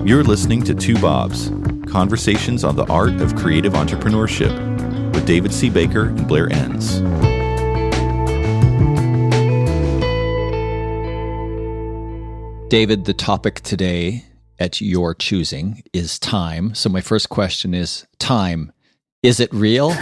You're listening to Two Bobs, conversations on the art of creative entrepreneurship with David C. Baker and Blair Enns. David, the topic today at your choosing is time. So my first question is, time, is it real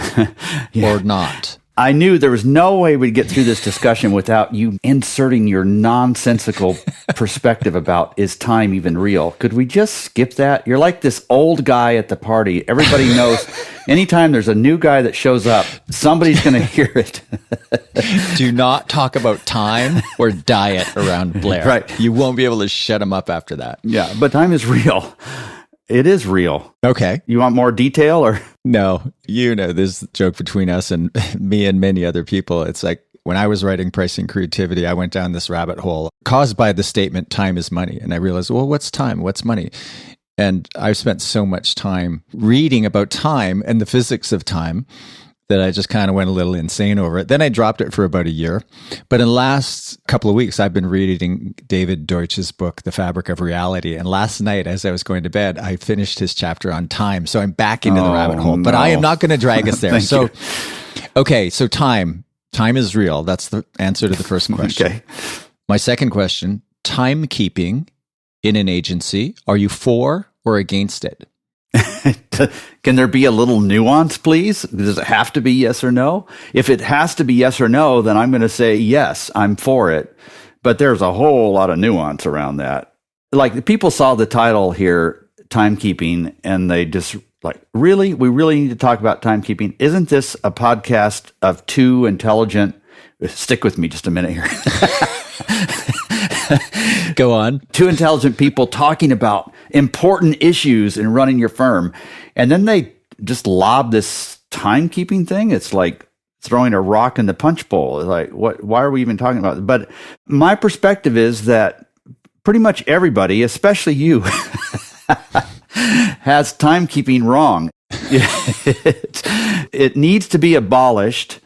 or not? I knew there was no way we'd get through this discussion without you inserting your nonsensical perspective about, is time even real? Could we just skip that? You're like this old guy at the party. Everybody knows anytime there's a new guy that shows up, somebody's going to hear it. Do not talk about time or diet around Blair. Right. You won't be able to shut him up after that. Yeah, but time is real. It is real. Okay. You want more detail or? No, you know, this joke between us and me and many other people. It's like when I was writing Pricing Creativity, I went down this rabbit hole caused by the statement, time is money. And I realized, well, what's time? What's money? And I've spent so much time reading about time and the physics of time that I just kind of went a little insane over it. Then I dropped it for about a year. But in the last couple of weeks, I've been reading David Deutsch's book, The Fabric of Reality. And last night, as I was going to bed, I finished his chapter on time. So I'm back into the rabbit hole. But I am not going to drag us there. So, okay, so time. Time is real. That's the answer to the first question. Okay. My second question, timekeeping in an agency. Are you for or against it? Can there be a little nuance, please? Does it have to be yes or no? If it has to be yes or no, then I'm going to say yes, I'm for it. But there's a whole lot of nuance around that. Like, people saw the title here, Timekeeping, and they just like, really? We really need to talk about timekeeping? Isn't this a podcast of two intelligent... Stick with me just a minute here. Go on. Two intelligent people talking about important issues in running your firm. And then they just lob this timekeeping thing. It's like throwing a rock in the punch bowl. It's like, what? Why are we even talking about it? But my perspective is that pretty much everybody, especially you, has timekeeping wrong. It needs to be abolished,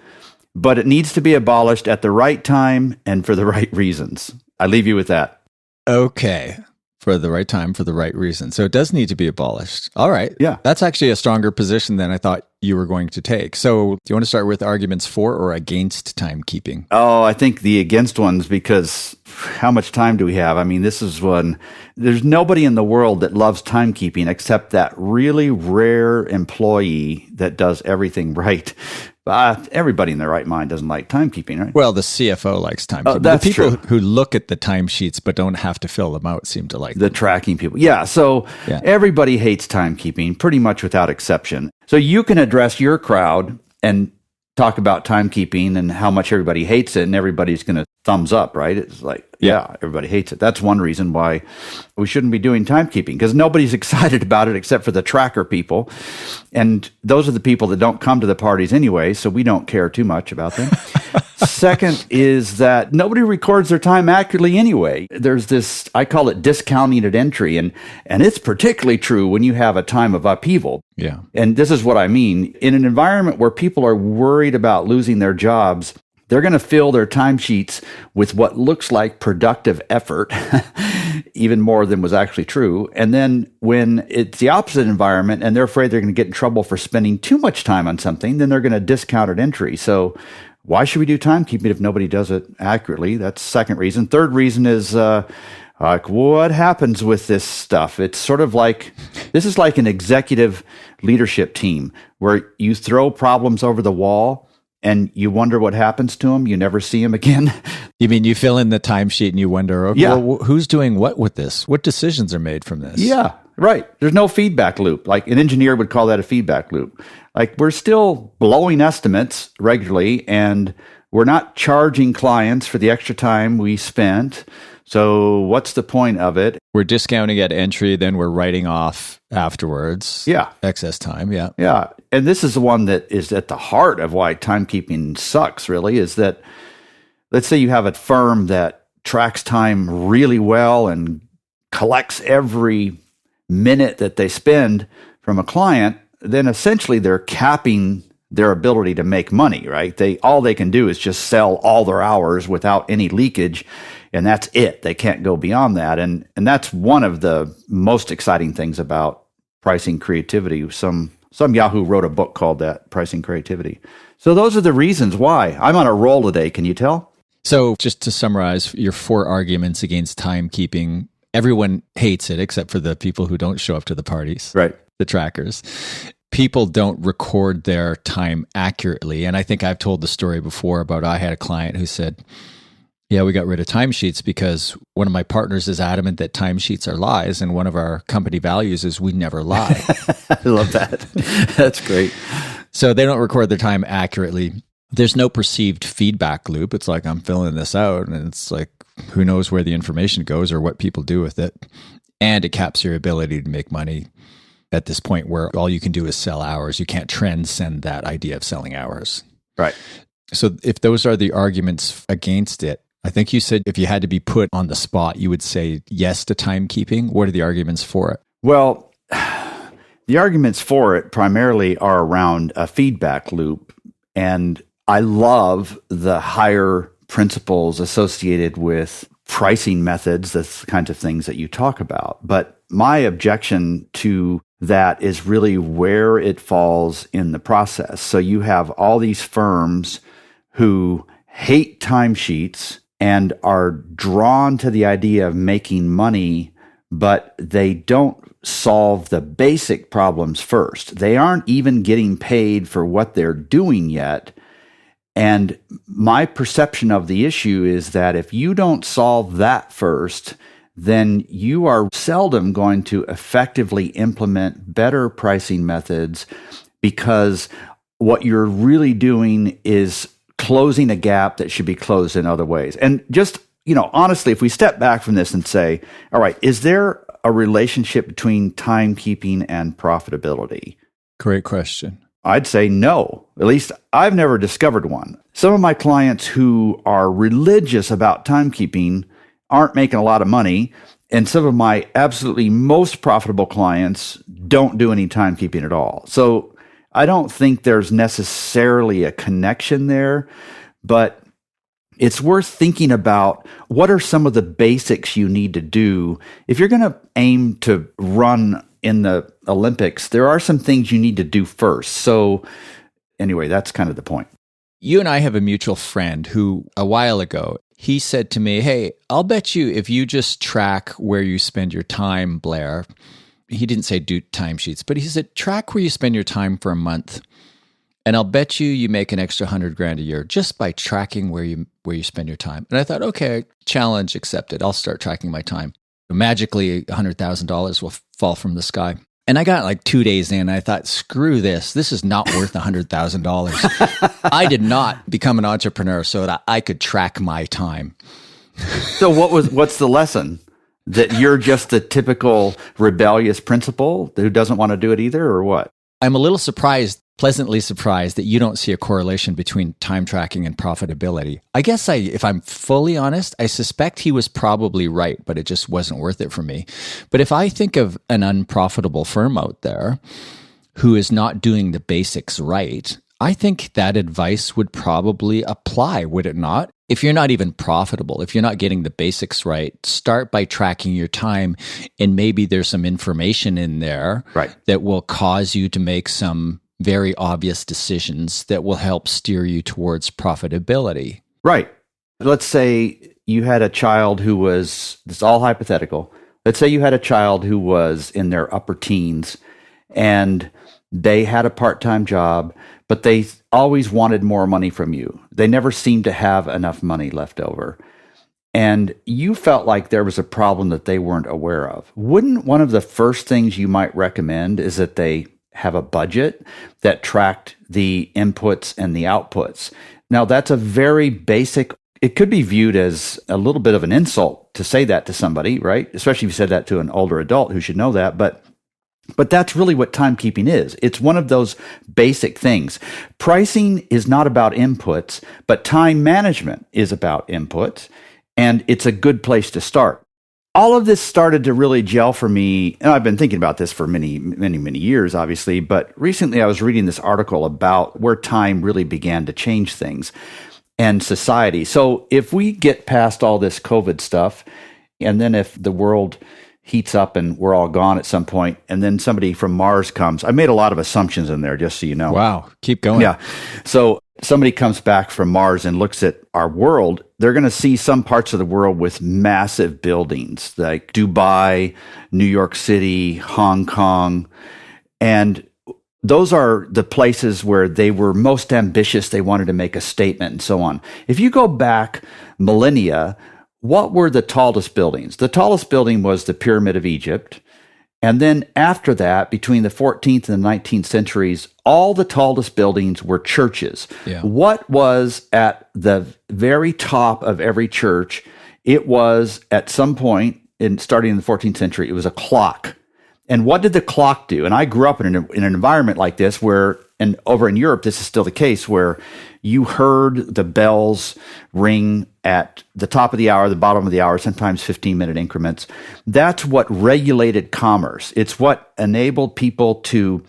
but it needs to be abolished at the right time and for the right reasons. I leave you with that. Okay. For the right time, for the right reason. So it does need to be abolished. All right. Yeah. That's actually a stronger position than I thought you were going to take. So do you want to start with arguments for or against timekeeping? Oh, I think the against ones, because how much time do we have? I mean, this is one, there's nobody in the world that loves timekeeping except that really rare employee that does everything right. Everybody in their right mind doesn't like timekeeping, right? Well, the CFO likes timekeeping. Oh, that's the people true. who look at the timesheets but don't have to fill them out seem to like the them. Tracking people. Yeah, so Everybody hates timekeeping, pretty much without exception. So you can address your crowd and talk about timekeeping and how much everybody hates it, and everybody's going to thumbs up, right? It's like, yeah, everybody hates it. That's one reason why we shouldn't be doing timekeeping, because nobody's excited about it except for the tracker people. And those are the people that don't come to the parties anyway, so we don't care too much about them. Second is that nobody records their time accurately anyway. There's this, I call it discounting at entry, and it's particularly true when you have a time of upheaval. Yeah. And this is what I mean. In an environment where people are worried about losing their jobs, they're going to fill their timesheets with what looks like productive effort, even more than was actually true. And then when it's the opposite environment and they're afraid they're going to get in trouble for spending too much time on something, then they're going to discount at entry. So why should we do timekeeping if nobody does it accurately? That's the second reason. Third reason is like, what happens with this stuff? It's sort of like, this is like an executive leadership team where you throw problems over the wall and you wonder what happens to them. You never see them again. You mean you fill in the timesheet and you wonder, okay, well, who's doing what with this? What decisions are made from this? Yeah, right. There's no feedback loop. Like an engineer would call that a feedback loop. Like, we're still blowing estimates regularly, and we're not charging clients for the extra time we spent. So what's the point of it? We're discounting at entry, then we're writing off afterwards. Yeah. Excess time, yeah. Yeah. And this is the one that is at the heart of why timekeeping sucks, really, is that, let's say you have a firm that tracks time really well and collects every minute that they spend from a client, then essentially they're capping their ability to make money, right? All they can do is just sell all their hours without any leakage. and that's it. They can't go beyond that. And that's one of the most exciting things about pricing creativity. Some Yahoo wrote a book called that, Pricing Creativity. So those are the reasons why. I'm on a roll today. Can you tell? So just to summarize your 4 arguments against timekeeping, everyone hates it except for the people who don't show up to the parties, right? The trackers. People don't record their time accurately. And I think I've told the story before about I had a client who said, yeah, we got rid of timesheets because one of my partners is adamant that timesheets are lies. And one of our company values is we never lie. I love that. That's great. So they don't record their time accurately. There's no perceived feedback loop. It's like, I'm filling this out. And it's like, who knows where the information goes or what people do with it. And it caps your ability to make money at this point where all you can do is sell hours. You can't transcend that idea of selling hours. Right. So if those are the arguments against it, I think you said if you had to be put on the spot, you would say yes to timekeeping. What are the arguments for it? Well, the arguments for it primarily are around a feedback loop. And I love the higher principles associated with pricing methods, the kinds of things that you talk about. But my objection to that is really where it falls in the process. So you have all these firms who hate timesheets and are drawn to the idea of making money, but they don't solve the basic problems first. They aren't even getting paid for what they're doing yet. And my perception of the issue is that if you don't solve that first, then you are seldom going to effectively implement better pricing methods, because what you're really doing is closing a gap that should be closed in other ways. And just, honestly, if we step back from this and say, all right, is there a relationship between timekeeping and profitability? Great question. I'd say no. At least I've never discovered one. Some of my clients who are religious about timekeeping aren't making a lot of money, and some of my absolutely most profitable clients don't do any timekeeping at all. So I don't think there's necessarily a connection there, but it's worth thinking about what are some of the basics you need to do. If you're going to aim to run in the Olympics, there are some things you need to do first. So anyway, that's kind of the point. You and I have a mutual friend who, a while ago, he said to me, hey, I'll bet you if you just track where you spend your time, Blair. He didn't say do timesheets, but he said track where you spend your time for a month, and I'll bet you make an extra $100,000 a year just by tracking where you spend your time. And I thought, okay, challenge accepted. I'll start tracking my time. Magically, $100,000 will fall from the sky. And I got like 2 days in, and I thought, screw this. This is not worth $100,000. I did not become an entrepreneur so that I could track my time. So what's the lesson? That you're just the typical rebellious principal who doesn't want to do it either, or what? I'm a little pleasantly surprised that you don't see a correlation between time tracking and profitability. I guess if I'm fully honest, I suspect he was probably right, but it just wasn't worth it for me. But if I think of an unprofitable firm out there who is not doing the basics right, I think that advice would probably apply, would it not? If you're not even profitable, if you're not getting the basics right, start by tracking your time, and maybe there's some information in there that will cause you to make some very obvious decisions that will help steer you towards profitability. Right. Let's say you had a child who was, this is all hypothetical. Let's say you had a child who was in their upper teens and they had a part-time job, but they always wanted more money from you. They never seemed to have enough money left over. And you felt like there was a problem that they weren't aware of. Wouldn't one of the first things you might recommend is that they have a budget that tracked the inputs and the outputs? Now, that's a very basic, it could be viewed as a little bit of an insult to say that to somebody, right? Especially if you said that to an older adult who should know that. But that's really what timekeeping is. It's one of those basic things. Pricing is not about inputs, but time management is about inputs, and it's a good place to start. All of this started to really gel for me, and I've been thinking about this for many, many, many years, obviously, but recently I was reading this article about where time really began to change things. and society. So if we get past all this COVID stuff, and then if the world heats up and we're all gone at some point, and then somebody from Mars comes, I made a lot of assumptions in there, just so you know. Wow. Keep going. Yeah. So somebody comes back from Mars and looks at our world, they're going to see some parts of the world with massive buildings like Dubai, New York City, Hong Kong. And those are the places where they were most ambitious. They wanted to make a statement and so on. If you go back millennia, what were the tallest buildings? The tallest building was the Pyramid of Egypt. And then after that, between the 14th and the 19th centuries, all the tallest buildings were churches. Yeah. What was at the very top of every church? It was at some point, starting in the 14th century, it was a clock. And what did the clock do? And I grew up in an environment like this where, and over in Europe, this is still the case, where you heard the bells ring at the top of the hour, the bottom of the hour, sometimes 15-minute increments. That's what regulated commerce. It's what enabled people to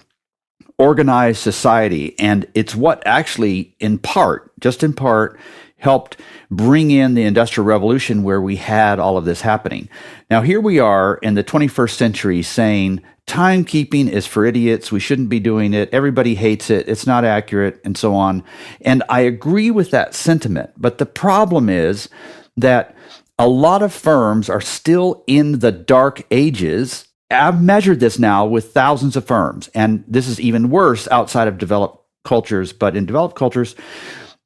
organize society. And it's what actually, in part, just in part, helped bring in the Industrial Revolution where we had all of this happening. Now, here we are in the 21st century saying timekeeping is for idiots. We shouldn't be doing it. Everybody hates it. It's not accurate, and so on. And I agree with that sentiment. But the problem is that a lot of firms are still in the dark ages. I've measured this now with thousands of firms, and this is even worse outside of developed cultures. But in developed cultures,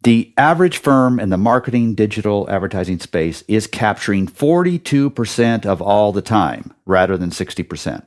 the average firm in the marketing, digital advertising space is capturing 42% of all the time rather than 60%.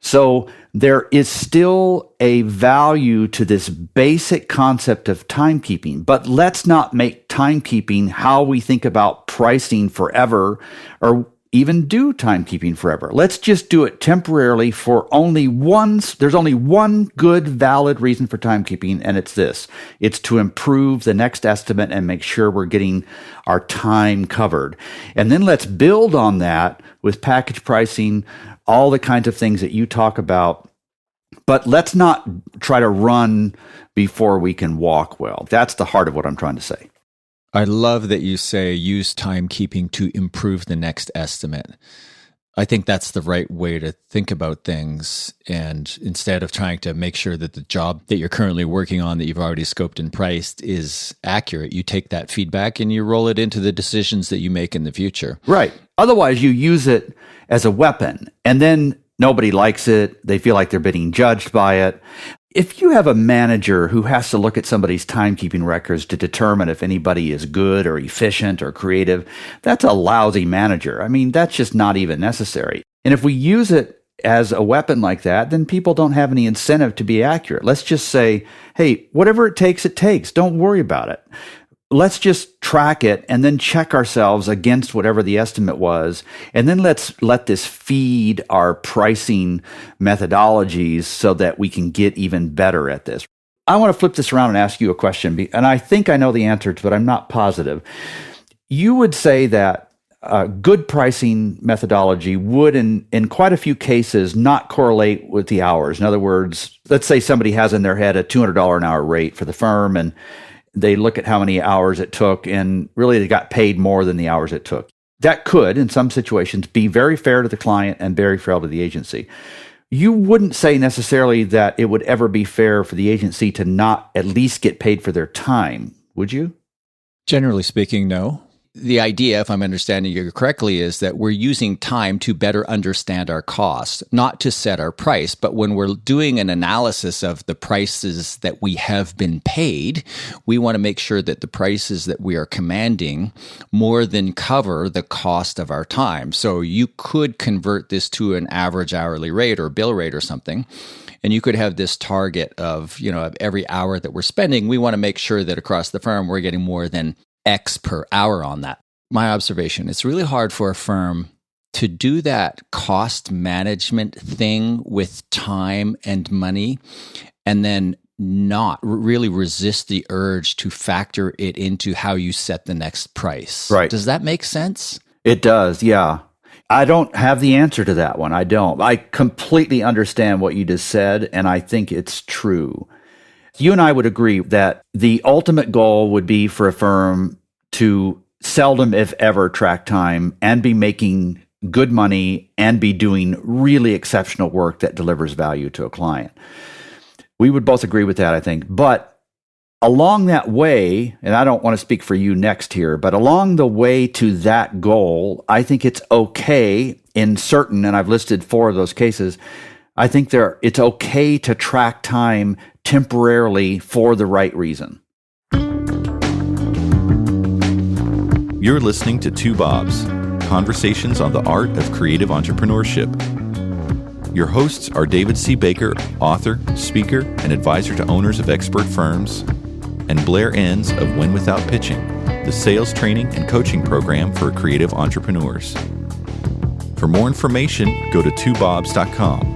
So there is still a value to this basic concept of timekeeping, but let's not make timekeeping how we think about pricing forever or even do timekeeping forever. Let's just do it temporarily for there's only one good, valid reason for timekeeping, and it's this. It's to improve the next estimate and make sure we're getting our time covered. And then let's build on that with package pricing, all the kinds of things that you talk about. But let's not try to run before we can walk well. That's the heart of what I'm trying to say. I love that you say use timekeeping to improve the next estimate. I think that's the right way to think about things. And instead of trying to make sure that the job that you're currently working on that you've already scoped and priced is accurate, you take that feedback and you roll it into the decisions that you make in the future. Right. Otherwise, you use it as a weapon, and then nobody likes it. They feel like they're being judged by it. If you have a manager who has to look at somebody's timekeeping records to determine if anybody is good or efficient or creative, that's a lousy manager. I mean, that's just not even necessary. And if we use it as a weapon like that, then people don't have any incentive to be accurate. Let's just say, hey, whatever it takes, it takes. Don't worry about it. Let's just track it and then check ourselves against whatever the estimate was. And then let's let this feed our pricing methodologies so that we can get even better at this. I want to flip this around and ask you a question. And I think I know the answer to it, but I'm not positive. You would say that good pricing methodology would, in quite a few cases, not correlate with the hours. In other words, let's say somebody has in their head a $200 an hour rate for the firm, and they look at how many hours it took, and really they got paid more than the hours it took. That could, in some situations, be very fair to the client and very fair to the agency. You wouldn't say necessarily that it would ever be fair for the agency to not at least get paid for their time, would you? Generally speaking, no. The idea, if I'm understanding you correctly, is that we're using time to better understand our cost, not to set our price. But when we're doing an analysis of the prices that we have been paid, we want to make sure that the prices that we are commanding more than cover the cost of our time. So you could convert this to an average hourly rate or bill rate or something. And you could have this target of, of every hour that we're spending, we want to make sure that across the firm, we're getting more than X per hour on that. My observation, it's really hard for a firm to do that cost management thing with time and money and then not really resist the urge to factor it into how you set the next price. Right. Does that make sense? It does, yeah. I don't have the answer to that one. I don't. I completely understand what you just said, and I think it's true. You and I would agree that the ultimate goal would be for a firm to seldom, if ever, track time and be making good money and be doing really exceptional work that delivers value to a client. We would both agree with that, I think. But along that way, and I don't want to speak for you next here, but along the way to that goal, I think it's okay in certain, and I've listed 4 of those cases, I think it's okay to track time temporarily for the right reason. You're listening to Two Bobs, conversations on the art of creative entrepreneurship. Your hosts are David C. Baker, author, speaker, and advisor to owners of expert firms, and Blair Enns of Win Without Pitching, the sales training and coaching program for creative entrepreneurs. For more information, go to twobobs.com.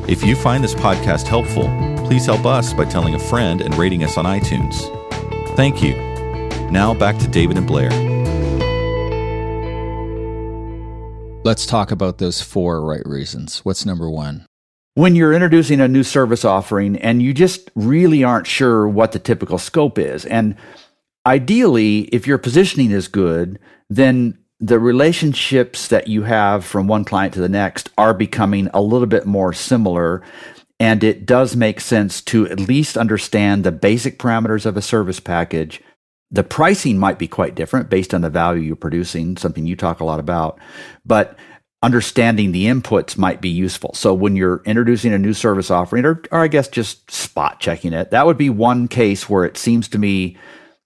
If you find this podcast helpful, please help us by telling a friend and rating us on iTunes. Thank you. Now back to David and Blair. Let's talk about those 4 right reasons. What's number 1? When you're introducing a new service offering and you just really aren't sure what the typical scope is, and ideally, if your positioning is good, then the relationships that you have from one client to the next are becoming a little bit more similar, and it does make sense to at least understand the basic parameters of a service package. The pricing might be quite different based on the value you're producing, something you talk a lot about, but understanding the inputs might be useful. So when you're introducing a new service offering, or I guess just spot checking it, that would be one case where it seems to me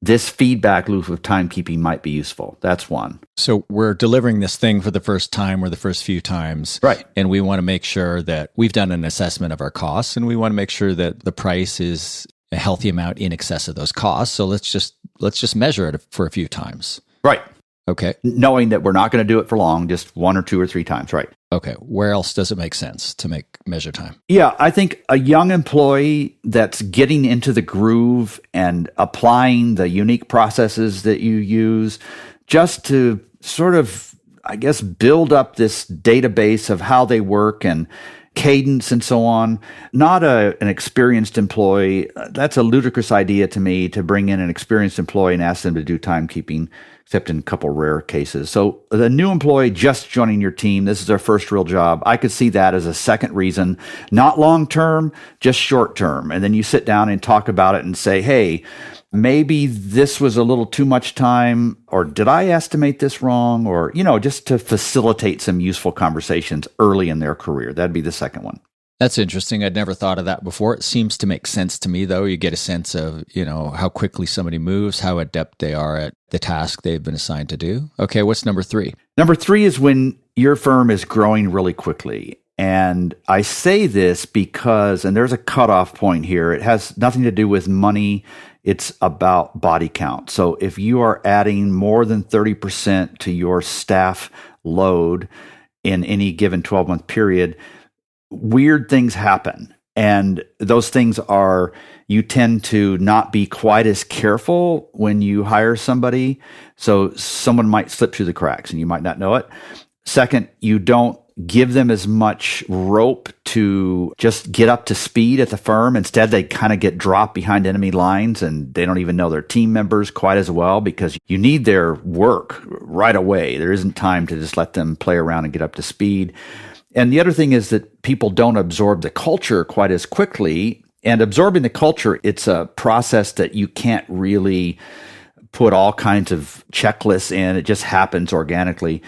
this feedback loop of timekeeping might be useful. That's one. So we're delivering this thing for the first time or the first few times. Right. And we want to make sure that we've done an assessment of our costs, and we want to make sure that the price is a healthy amount in excess of those costs. So let's just measure it for a few times. Right. Okay. Knowing that we're not going to do it for long, just 1 or 2 or 3 times. Right. Okay. Where else does it make sense to measure time? Yeah, I think a young employee that's getting into the groove and applying the unique processes that you use just to sort of, I guess, build up this database of how they work and cadence and so on. Not an experienced employee. That's a ludicrous idea to me, to bring in an experienced employee and ask them to do timekeeping, except in a couple rare cases. So the new employee just joining your team, this is their first real job. I could see that as a second reason, not long-term, just short-term. And then you sit down and talk about it and say, hey, maybe this was a little too much time, or did I estimate this wrong? Or, just to facilitate some useful conversations early in their career. That'd be the second one. That's interesting. I'd never thought of that before. It seems to make sense to me, though. You get a sense of, how quickly somebody moves, how adept they are at the task they've been assigned to do. Okay, what's number 3? Number 3 is when your firm is growing really quickly. And I say this because, and there's a cutoff point here, it has nothing to do with money. It's about body count. So if you are adding more than 30% to your staff load in any given 12-month period, weird things happen. And those things are, you tend to not be quite as careful when you hire somebody. So someone might slip through the cracks and you might not know it. Second, you don't give them as much rope to just get up to speed at the firm. Instead, they kind of get dropped behind enemy lines and they don't even know their team members quite as well, because you need their work right away. There isn't time to just let them play around and get up to speed. And the other thing is that people don't absorb the culture quite as quickly. And absorbing the culture, it's a process that you can't really put all kinds of checklists in. It just happens organically.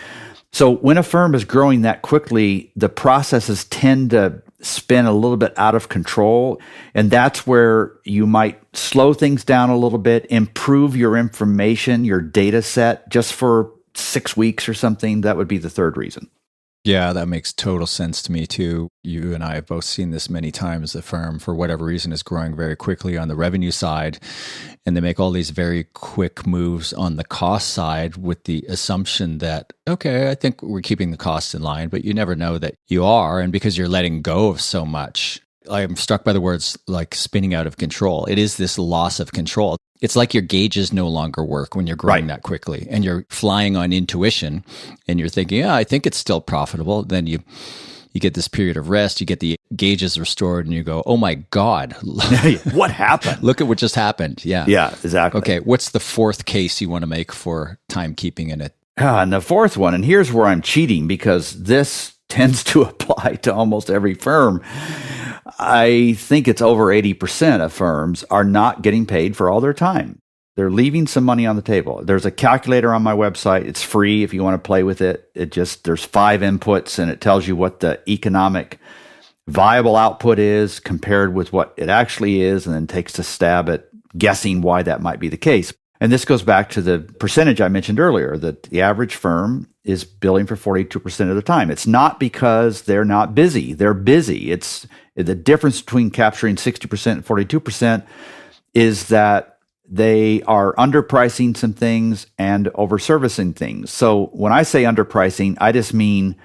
So when a firm is growing that quickly, the processes tend to spin a little bit out of control. And that's where you might slow things down a little bit, improve your information, your data set just for 6 weeks or something. That would be the third reason. Yeah, that makes total sense to me too. You and I have both seen this many times. The firm, for whatever reason, is growing very quickly on the revenue side, and they make all these very quick moves on the cost side with the assumption that, okay, I think we're keeping the costs in line, but you never know that you are. And because you're letting go of so much, I'm struck by the words like spinning out of control. It is this loss of control. It's like your gauges no longer work when you're growing that quickly and you're flying on intuition and you're thinking, yeah, I think it's still profitable. Then you get this period of rest, you get the gauge is restored and you go, oh my God. What happened? Look at what just happened. Yeah. Yeah, exactly. Okay. What's the fourth case you want to make for timekeeping in it? And the fourth one, and here's where I'm cheating because this tends to apply to almost every firm. I think it's over 80% of firms are not getting paid for all their time. They're leaving some money on the table. There's a calculator on my website. It's free if you want to play with it. There's 5 inputs and it tells you what the economic viable output is compared with what it actually is, and then takes a stab at guessing why that might be the case. And this goes back to the percentage I mentioned earlier, that the average firm is billing for 42% of the time. It's not because they're not busy. They're busy. It's the difference between capturing 60% and 42% is that they are underpricing some things and overservicing things. So when I say underpricing, I just mean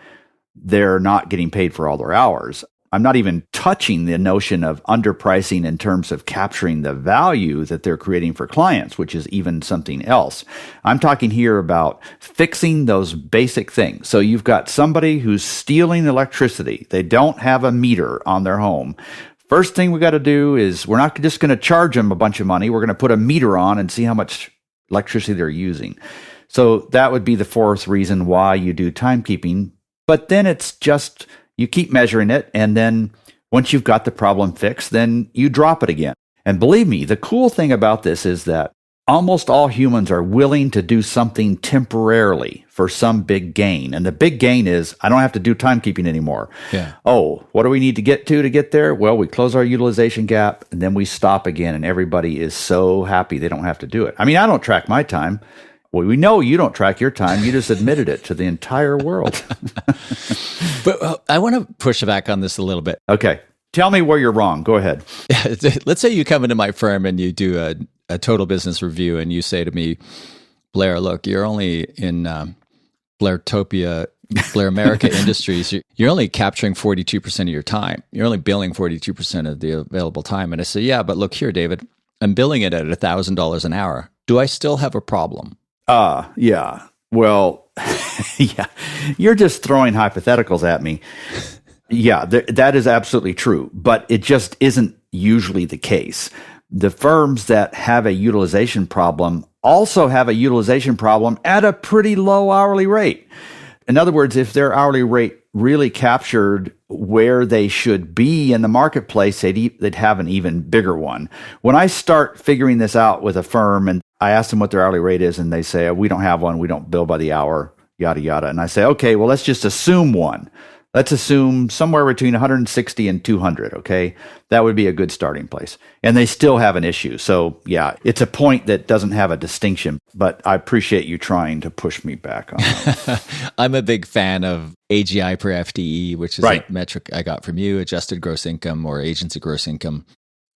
they're not getting paid for all their hours. I'm not even touching the notion of underpricing in terms of capturing the value that they're creating for clients, which is even something else. I'm talking here about fixing those basic things. So you've got somebody who's stealing electricity. They don't have a meter on their home. First thing we got to do is we're not just going to charge them a bunch of money. We're going to put a meter on and see how much electricity they're using. So that would be the fourth reason why you do timekeeping. But then it's just, you keep measuring it. And then once you've got the problem fixed, then you drop it again. And believe me, the cool thing about this is that almost all humans are willing to do something temporarily for some big gain. And the big gain is, I don't have to do timekeeping anymore. Yeah. Oh, what do we need to get there? Well, we close our utilization gap and then we stop again. And everybody is so happy they don't have to do it. I mean, I don't track my time. Well, we know you don't track your time. You just admitted it to the entire world. But I want to push back on this a little bit. Okay. Tell me where you're wrong. Go ahead. Let's say you come into my firm and you do a total business review and you say to me, Blair, look, you're only in Blairtopia, Blair America Industries. You're only capturing 42% of your time. You're only billing 42% of the available time. And I say, yeah, but look here, David, I'm billing it at $1,000 an hour. Do I still have a problem? Yeah. Well, yeah, you're just throwing hypotheticals at me. Yeah, that is absolutely true, but it just isn't usually the case. The firms that have a utilization problem also have a utilization problem at a pretty low hourly rate. In other words, if their hourly rate really captured where they should be in the marketplace, they'd have an even bigger one. When I start figuring this out with a firm and I ask them what their hourly rate is and they say, we don't have one, we don't bill by the hour, yada, yada. And I say, okay, well, let's just assume one. Let's assume somewhere between 160 and 200, okay? That would be a good starting place. And they still have an issue. So, yeah, it's a point that doesn't have a distinction, but I appreciate you trying to push me back on that. I'm a big fan of AGI per FTE, which is a metric I got from you, adjusted gross income or agency gross income.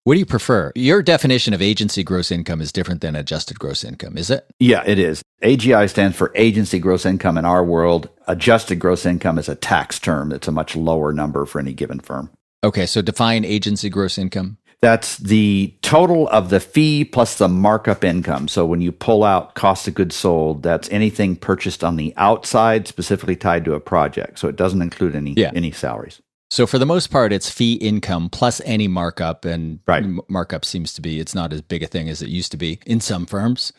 What do you prefer? Your definition of agency gross income is different than adjusted gross income, is it? Yeah, it is. AGI stands for agency gross income in our world. Adjusted gross income is a tax term that's a much lower number for any given firm. Okay, so define agency gross income. That's the total of the fee plus the markup income. So when you pull out cost of goods sold, that's anything purchased on the outside, specifically tied to a project. So it doesn't include any salaries. So for the most part, it's fee income plus any markup, and markup seems to be, it's not as big a thing as it used to be in some firms.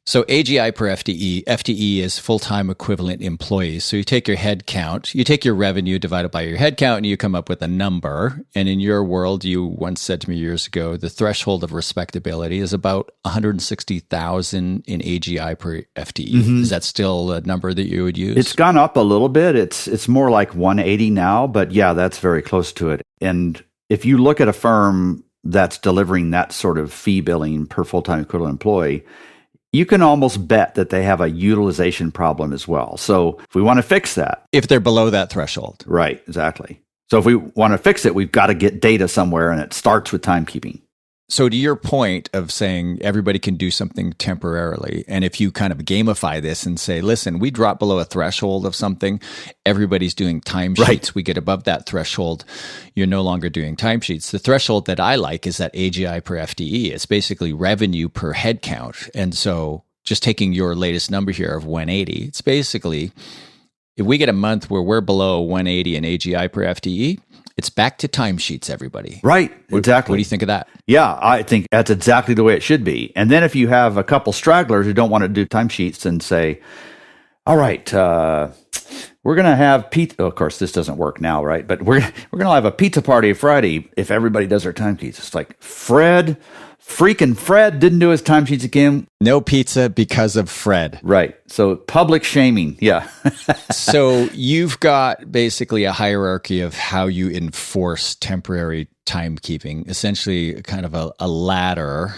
So AGI per FTE, FTE is full-time equivalent employees. So you take your head count, you take your revenue divided by your head count, and you come up with a number. And in your world, you once said to me years ago, the threshold of respectability is about 160,000 in AGI per FTE. Mm-hmm. Is that still a number that you would use? It's gone up a little bit. It's more like 180 now, but yeah, that's very close to it. And if you look at a firm that's delivering that sort of fee billing per full-time equivalent employee, you can almost bet that they have a utilization problem as well. So if we want to fix that. If they're below that threshold. Right, exactly. So if we want to fix it, we've got to get data somewhere, and it starts with timekeeping. So to your point of saying everybody can do something temporarily, and if you kind of gamify this and say, listen, we drop below a threshold of something, everybody's doing timesheets, right. We get above that threshold, you're no longer doing timesheets. The threshold that I like is that AGI per FTE. It's basically revenue per head count. And so just taking your latest number here of 180, it's basically, if we get a month where we're below 180 in AGI per FTE, It's back to timesheets, everybody. Right, exactly. What do you think of that? Yeah, I think that's exactly the way it should be. And then if you have a couple stragglers who don't want to do timesheets and say, all right, we're going to have pizza. Oh, of course, this doesn't work now, right? But we're going to have a pizza party Friday if everybody does their timesheets. It's like freaking Fred didn't do his timesheets again. No pizza because of Fred. Right. So public shaming. Yeah. So you've got basically a hierarchy of how you enforce temporary timekeeping, essentially kind of a ladder.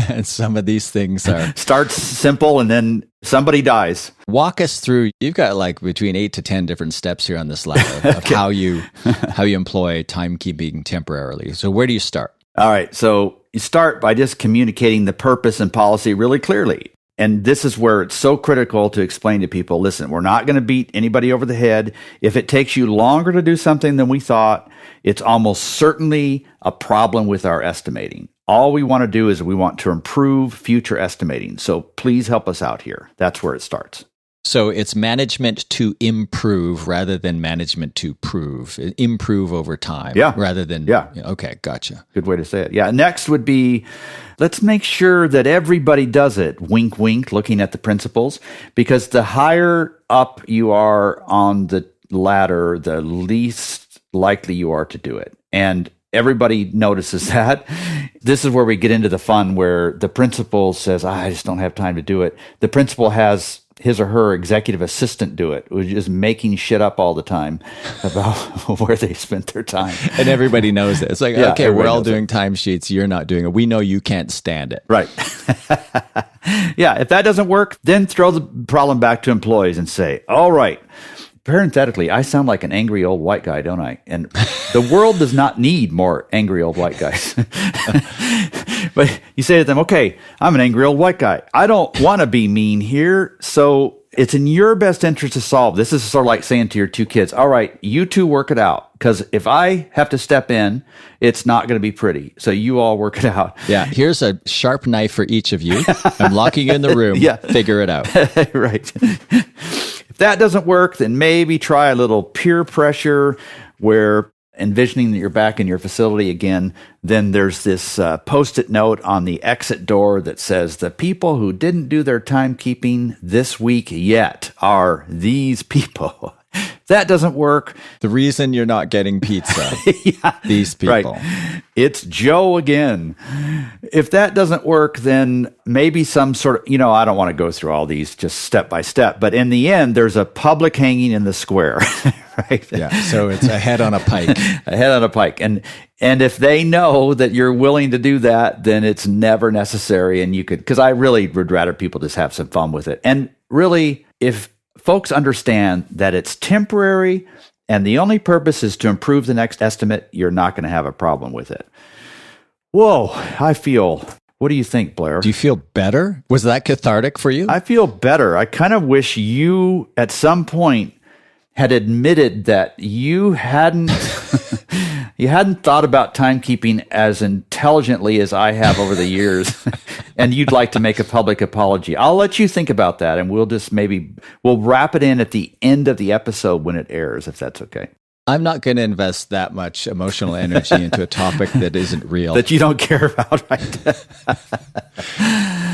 And some of these things are... Starts simple and then somebody dies. Walk us through. You've got like between 8 to 10 different steps here on this ladder of how you employ timekeeping temporarily. So where do you start? All right. So you start by just communicating the purpose and policy really clearly. And this is where it's so critical to explain to people, listen, we're not going to beat anybody over the head. If it takes you longer to do something than we thought, it's almost certainly a problem with our estimating. All we want to do is we want to improve future estimating. So please help us out here. That's where it starts. So it's management to improve rather than management to prove. Improve over time. Yeah. Rather than... Yeah. Okay, gotcha. Good way to say it. Yeah. Next would be, let's make sure that everybody does it. Wink, wink, looking at the principles. Because the higher up you are on the ladder, the least likely you are to do it. And everybody notices that. This is where we get into the fun where the principal says, I just don't have time to do it. The principal has his or her executive assistant do it, which is making shit up all the time about where they spent their time. And everybody knows it. It's like, Yeah, okay, we're all everybody doing timesheets. You're not doing it. We know you can't stand it. Right. Yeah. If that doesn't work, then throw the problem back to employees and say, all right, parenthetically, I sound like an angry old white guy, don't I? And the world does not need more angry old white guys. But you say to them, okay, I'm an angry old white guy. I don't want to be mean here. So it's in your best interest to solve. This is sort of like saying to your two kids, all right, you two work it out. Because if I have to step in, it's not going to be pretty. So you all work it out. Yeah. Here's a sharp knife for each of you. I'm locking you in the room. Yeah. Figure it out. Right. If that doesn't work, then maybe try a little peer pressure where envisioning that you're back in your facility again, then there's this Post-it note on the exit door that says, the people who didn't do their timekeeping this week yet are these people. That doesn't work. The reason you're not getting pizza, Yeah, these people. Right. It's Joe again. If that doesn't work, then maybe some sort of, I don't want to go through all these just step by step, but in the end, there's a public hanging in the square, right? Yeah. So it's a head on a pike. A head on a pike. And if they know that you're willing to do that, then it's never necessary. And you could, because I really would rather people just have some fun with it. And really, if folks understand that it's temporary and the only purpose is to improve the next estimate, you're not going to have a problem with it. Whoa, what do you think, Blair? Do you feel better? Was that cathartic for you? I feel better. I kind of wish you at some point had admitted that you hadn't thought about timekeeping as intelligently as I have over the years, and you'd like to make a public apology. I'll let you think about that, and we'll wrap it in at the end of the episode when it airs, if that's okay. I'm not going to invest that much emotional energy into a topic that isn't real. That you don't care about, right?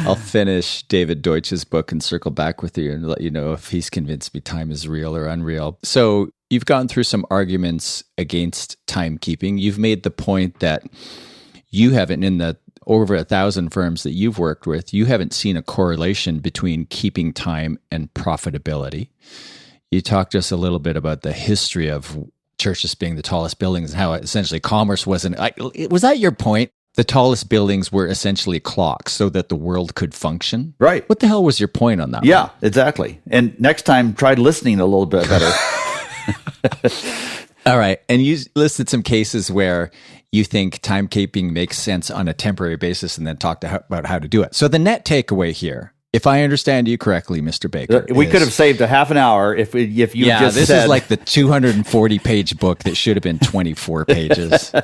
I'll finish David Deutsch's book and circle back with you and let you know if he's convinced me time is real or unreal. So you've gone through some arguments against timekeeping. You've made the point that you haven't, in the over 1,000 firms that you've worked with, you haven't seen a correlation between keeping time and profitability. You talked to us a little bit about the history of churches being the tallest buildings and how essentially commerce wasn't... Was that your point? The tallest buildings were essentially clocks so that the world could function? Right. What the hell was your point on that? Yeah, exactly. And next time, try listening a little bit better. All right. And you listed some cases where you think timekeeping makes sense on a temporary basis and then talked about how to do it. So the net takeaway here, if I understand you correctly, Mr. Baker, we could have saved a half an hour if you just this said... is like the 240-page book that should have been 24 pages.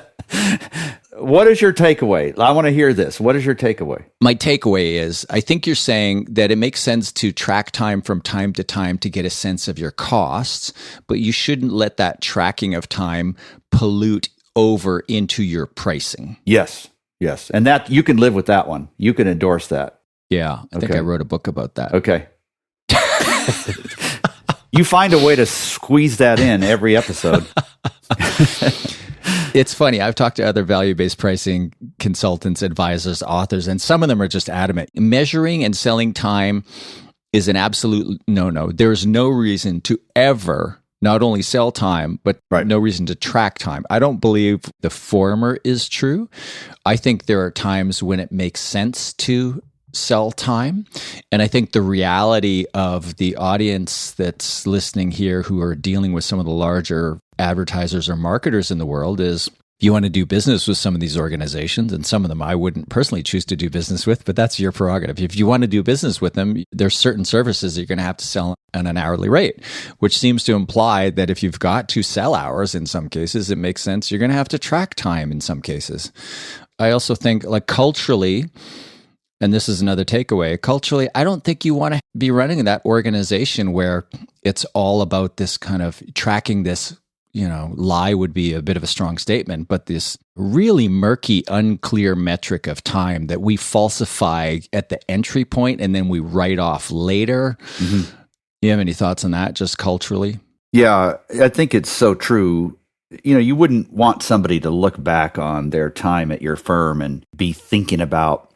what is your takeaway? I want to hear this. What is your takeaway? My takeaway is, I think you're saying that it makes sense to track time from time to time to get a sense of your costs, but you shouldn't let that tracking of time pollute over into your pricing. Yes. And that you can live with that one. You can endorse that. Yeah. I think I wrote a book about that. Okay. You find a way to squeeze that in every episode. It's funny. I've talked to other value-based pricing consultants, advisors, authors, and some of them are just adamant. Measuring and selling time is an absolute no-no. There's no reason to ever not only sell time, but no reason to track time. I don't believe the former is true. I think there are times when it makes sense to sell time. And I think the reality of the audience that's listening here who are dealing with some of the larger advertisers or marketers in the world is, if you want to do business with some of these organizations, and some of them I wouldn't personally choose to do business with, but that's your prerogative. If you want to do business with them, there's certain services that you're going to have to sell at an hourly rate, which seems to imply that if you've got to sell hours in some cases, it makes sense you're going to have to track time in some cases. I also think, like, culturally, and this is another takeaway, culturally, I don't think you want to be running that organization where it's all about this kind of tracking this, lie would be a bit of a strong statement, but this really murky, unclear metric of time that we falsify at the entry point and then we write off later. Mm-hmm. You have any thoughts on that, just culturally? Yeah, I think it's so true. You wouldn't want somebody to look back on their time at your firm and be thinking about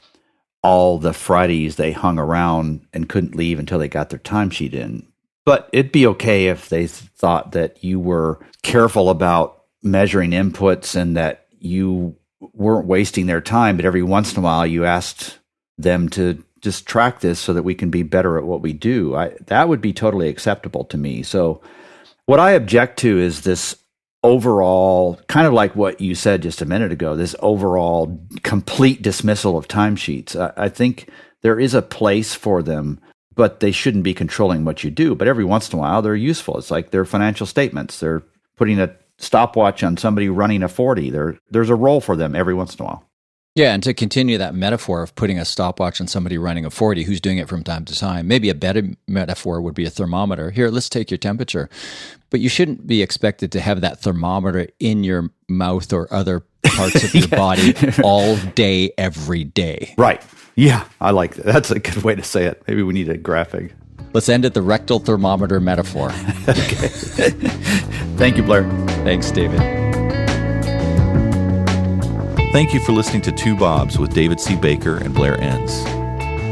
all the Fridays they hung around and couldn't leave until they got their timesheet in. But it'd be okay if they thought that you were careful about measuring inputs and that you weren't wasting their time, but every once in a while you asked them to just track this so that we can be better at what we do. That would be totally acceptable to me. So what I object to is this overall, kind of like what you said just a minute ago, this overall complete dismissal of timesheets. I think there is a place for them, but they shouldn't be controlling what you do. But every once in a while, they're useful. It's like their financial statements. They're putting a stopwatch on somebody running a 40. There's a role for them every once in a while. Yeah, and to continue that metaphor of putting a stopwatch on somebody running a 40 who's doing it from time to time, maybe a better metaphor would be a thermometer. Here, let's take your temperature. But you shouldn't be expected to have that thermometer in your mouth or other parts of your body all day, every day. Right. Yeah, I like that. That's a good way to say it. Maybe we need a graphic. Let's end at the rectal thermometer metaphor. Okay. Thank you, Blair. Thanks, David. Thank you for listening to Two Bobs with David C. Baker and Blair Enns.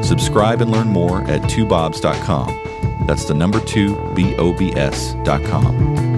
Subscribe and learn more at twobobs.com. That's the number 2, BOBS.com.